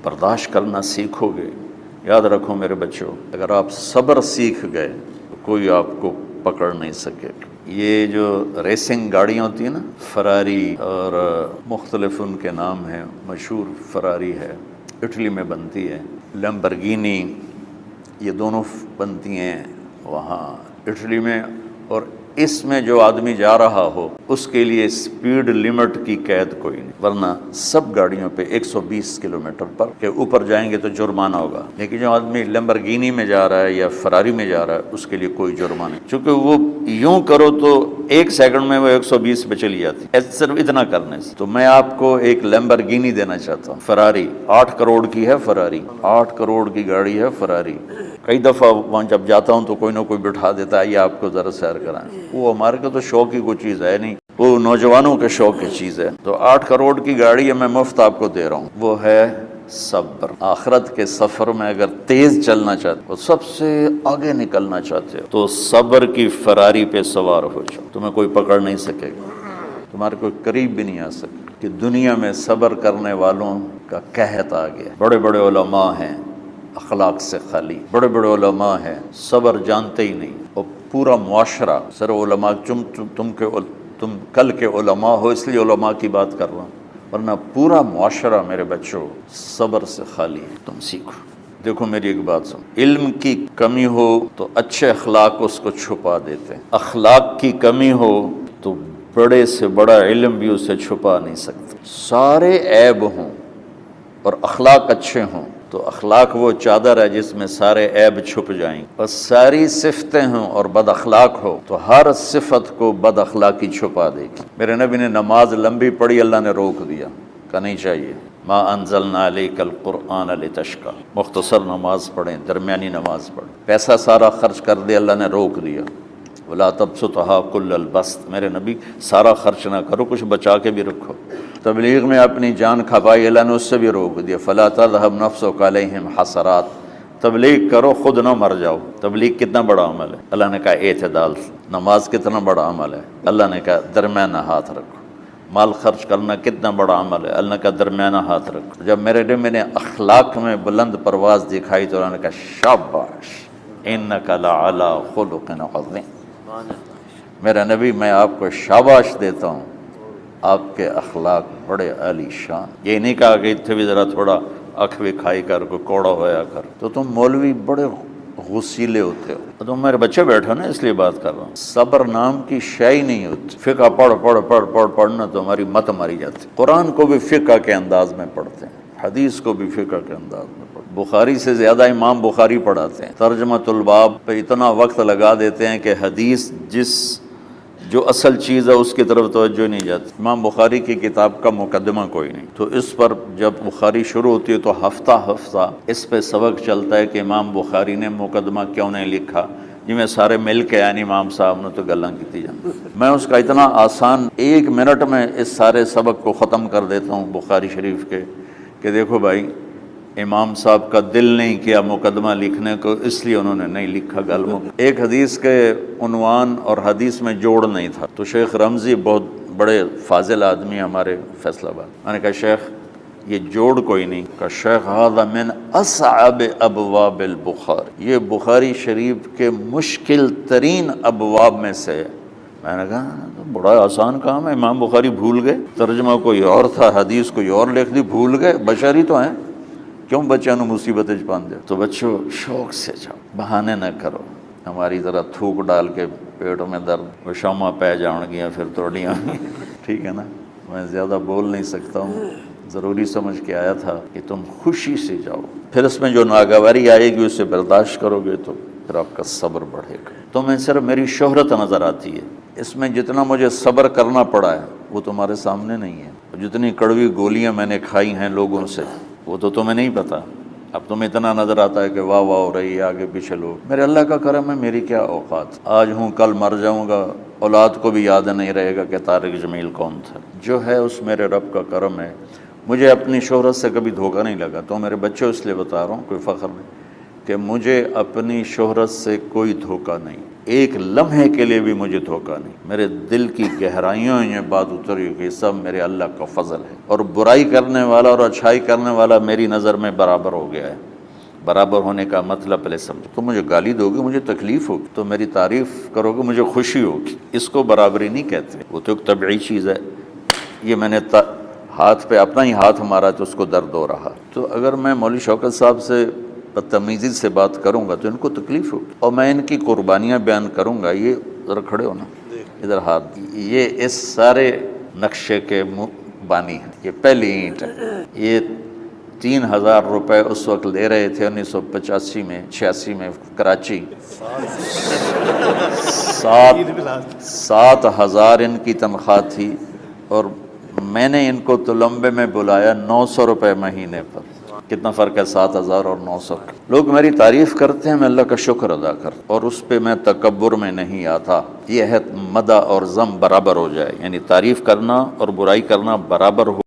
برداشت کرنا سیکھو گے، یاد رکھو میرے بچوں، اگر آپ صبر سیکھ گئے تو کوئی آپ کو پکڑ نہیں سکے گا۔ یہ جو ریسنگ گاڑیاں ہوتی ہیں نا، فراری اور مختلف ان کے نام ہیں، مشہور فراری ہے، اٹلی میں بنتی ہے، لیمبرگینی، یہ دونوں بنتی ہیں وہاں اٹلی میں، اور اس میں جو آدمی جا رہا ہو اس کے لیے سپیڈ لمٹ کی قید کوئی نہیں، ورنہ سب گاڑیوں پہ 120 کلومیٹر پر کے اوپر جائیں گے تو جرمانہ ہوگا، لیکن جو آدمی لیمبرگینی میں جا رہا ہے یا فراری میں جا رہا ہے اس کے لیے کوئی جرمانہ نہیں، چونکہ وہ یوں کرو تو 1 سیکنڈ میں وہ 120 پہ چلی جاتی ہے صرف اتنا کرنے سے۔ تو میں آپ کو ایک لیمبرگینی دینا چاہتا ہوں، فراری 8 کروڑ کی ہے، فراری 8 کروڑ کی گاڑی ہے فراری۔ کئی دفعہ وہاں جب جاتا ہوں تو کوئی نہ کوئی بٹھا دیتا ہے، یہ آپ کو ذرا سیر کرائیں، وہ ہمارے کو تو شوق کی کوئی چیز ہے نہیں، وہ نوجوانوں کے شوق کی چیز ہے۔ تو 8 کروڑ کی گاڑی ہے، میں مفت آپ کو دے رہا ہوں، وہ ہے صبر۔ آخرت کے سفر میں اگر تیز چلنا چاہتے ہو، سب سے آگے نکلنا چاہتے ہو، تو صبر کی فراری پہ سوار ہو جاؤ، تمہیں کوئی پکڑ نہیں سکے گا، تمہارے کوئی قریب بھی نہیں آ سکے۔ کہ دنیا میں صبر کرنے والوں کا قحط آ گیا، بڑے بڑے علماء ہیں اخلاق سے خالی، بڑے بڑے علماء ہیں صبر جانتے ہی نہیں، اور پورا معاشرہ صرف علماء، تم کل کے علماء ہو اس لیے علماء کی بات کر رہا ہوں، ورنہ پورا معاشرہ میرے بچوں صبر سے خالی ہے۔ تم سیکھو۔ دیکھو میری ایک بات سن، علم کی کمی ہو تو اچھے اخلاق اس کو چھپا دیتے ہیں، اخلاق کی کمی ہو تو بڑے سے بڑا علم بھی اسے چھپا نہیں سکتا۔ سارے عیب ہوں اور اخلاق اچھے ہوں تو اخلاق وہ چادر ہے جس میں سارے عیب چھپ جائیں، بس ساری صفتیں ہوں اور بد اخلاق ہو تو ہر صفت کو بد اخلاقی چھپا دے گی۔ میرے نبی نے نماز لمبی پڑھی، اللہ نے روک دیا، کہ نہیں چاہیے، ما انزلنا علیک القرآن لتشقی، مختصر نماز پڑھیں، درمیانی نماز پڑھیں۔ پیسہ سارا خرچ کر دے، اللہ نے روک دیا، ولا تبسطها کل البسط، میرے نبی سارا خرچ نہ کرو، کچھ بچا کے بھی رکھو۔ تبلیغ میں اپنی جان کھپائی، اللہ نے اس سے بھی روک دیا، فلا تذهب نفسك علیہم حسرات، تبلیغ کرو خود نہ مر جاؤ۔ تبلیغ کتنا بڑا عمل ہے، اللہ نے کہا اعتدال۔ نماز کتنا بڑا عمل ہے، اللہ نے کہا درمیانہ ہاتھ رکھو۔ مال خرچ کرنا کتنا بڑا عمل ہے، اللہ نے کہا درمیانہ ہاتھ رکھو۔ جب میرے نبی نے اخلاق میں بلند پرواز دکھائی تو اللہ نے کہا شاباش انک لعلی خلق عظیم، میرا نبی میں آپ کو شاباش دیتا ہوں، آپ کے اخلاق بڑے عالی شان۔ یہ نہیں کہا کہ اتنے بھی ذرا تھوڑا اکھ بھی کھائی کر، کوئی کوڑا ہویا کر، تو تم مولوی بڑے غسیلے ہوتے ہو، تم میرے بچے بیٹھو نا اس لیے بات کر رہا ہوں۔ صبر نام کی شے ہی نہیں ہوتی، فقہ پڑھنا تو ہماری مت ماری جاتی۔ قرآن کو بھی فقہ کے انداز میں پڑھتے ہیں، حدیث کو بھی فقہ کے انداز میں پڑھتے ہیں۔ بخاری سے زیادہ امام بخاری پڑھاتے ہیں، ترجمۃ الباب پہ اتنا وقت لگا دیتے ہیں کہ حدیث جو اصل چیز ہے اس کی طرف توجہ نہیں جاتی۔ امام بخاری کی کتاب کا مقدمہ کوئی نہیں، تو اس پر جب بخاری شروع ہوتی ہے تو ہفتہ ہفتہ اس پہ سبق چلتا ہے کہ امام بخاری نے مقدمہ کیوں نہیں لکھا، جی میں سارے مل کے یعنی امام صاحب نے تو گلاں کی جان۔ میں اس کا اتنا آسان 1 منٹ میں اس سارے سبق کو ختم کر دیتا ہوں بخاری شریف کے، کہ دیکھو بھائی امام صاحب کا دل نہیں کیا مقدمہ لکھنے کو، اس لیے انہوں نے نہیں لکھا۔ ایک حدیث کے عنوان اور حدیث میں جوڑ نہیں تھا، تو شیخ رمزی بہت بڑے فاضل آدمی ہمارے فیصل آباد، میں نے کہا شیخ یہ جوڑ کوئی نہیں، کہا شیخ ھذا من اصعب ابواب البخاری، یہ بخاری شریف کے مشکل ترین ابواب میں سے ہے۔ میں نے کہا بڑا آسان کام ہے، امام بخاری بھول گئے، ترجمہ کوئی اور تھا، حدیث کوئی اور لکھ دی، بھول گئے، بشر ہی تو ہیں، کیوں بچوں نے مصیبتیں پان دے۔ تو بچوں شوق سے جاؤ، بہانے نہ کرو، ہماری ذرا تھوک ڈال کے پیٹوں میں درد وہ شامہ پہ جاؤں گیا پھر توڑیاں ٹھیک ہے نا، میں زیادہ بول نہیں سکتا ہوں، ضروری سمجھ کے آیا تھا کہ تم خوشی سے جاؤ، پھر اس میں جو ناگواری آئے گی اسے برداشت کرو گے تو پھر آپ کا صبر بڑھے گا۔ تو میں صرف میری شہرت نظر آتی ہے، اس میں جتنا مجھے صبر کرنا پڑا ہے وہ تمہارے سامنے نہیں ہے، جتنی کڑوی گولیاں میں نے کھائی ہیں لوگوں سے وہ تو تمہیں نہیں پتا، اب تمہیں اتنا نظر آتا ہے کہ واہ واہ ہو رہی ہے آگے پیچھے لوگ، میرے اللہ کا کرم ہے، میری کیا اوقات، آج ہوں کل مر جاؤں گا، اولاد کو بھی یاد نہیں رہے گا کہ طارق جمیل کون تھا، جو ہے اس میرے رب کا کرم ہے۔ مجھے اپنی شہرت سے کبھی دھوکہ نہیں لگا، تو میرے بچے اس لیے بتا رہا ہوں، کوئی فخر نہیں، کہ مجھے اپنی شہرت سے کوئی دھوکہ نہیں، ایک لمحے کے لیے بھی مجھے دھوکہ نہیں، میرے دل کی گہرائیوں یہ بات اتری کہ سب میرے اللہ کا فضل ہے، اور برائی کرنے والا اور اچھائی کرنے والا میری نظر میں برابر ہو گیا ہے۔ برابر ہونے کا مطلب پہلے سمجھو، تو مجھے گالی دو گے، مجھے تکلیف ہوگی، تو میری تعریف کرو گے، مجھے خوشی ہوگی، اس کو برابری نہیں کہتے، وہ تو ایک طبعی چیز ہے۔ یہ میں نے ہاتھ پہ اپنا ہی ہاتھ مارا تو اس کو درد ہو رہا، تو اگر میں مولوی شوکت صاحب سے بدتمیزی سے بات کروں گا تو ان کو تکلیف ہوگی، اور میں ان کی قربانیاں بیان کروں گا۔ یہ ذرا کھڑے ہو نا، ادھر ہاتھ، یہ اس سارے نقشے کے بانی ہیں، یہ پہلی اینٹ ہے۔ یہ 3000 روپے اس وقت لے رہے تھے 1985 میں 86 میں کراچی، 7000 ان کی تنخواہ تھی، اور میں نے ان کو تلمبے میں بلایا 900 روپے مہینے پر۔ کتنا فرق ہے 7000 اور 900؟ لوگ میری تعریف کرتے ہیں، میں اللہ کا شکر ادا کرتا، اور اس پہ میں تکبر میں نہیں آتا۔ یہ ہے مدح اور ذم برابر ہو جائے، یعنی تعریف کرنا اور برائی کرنا برابر ہو۔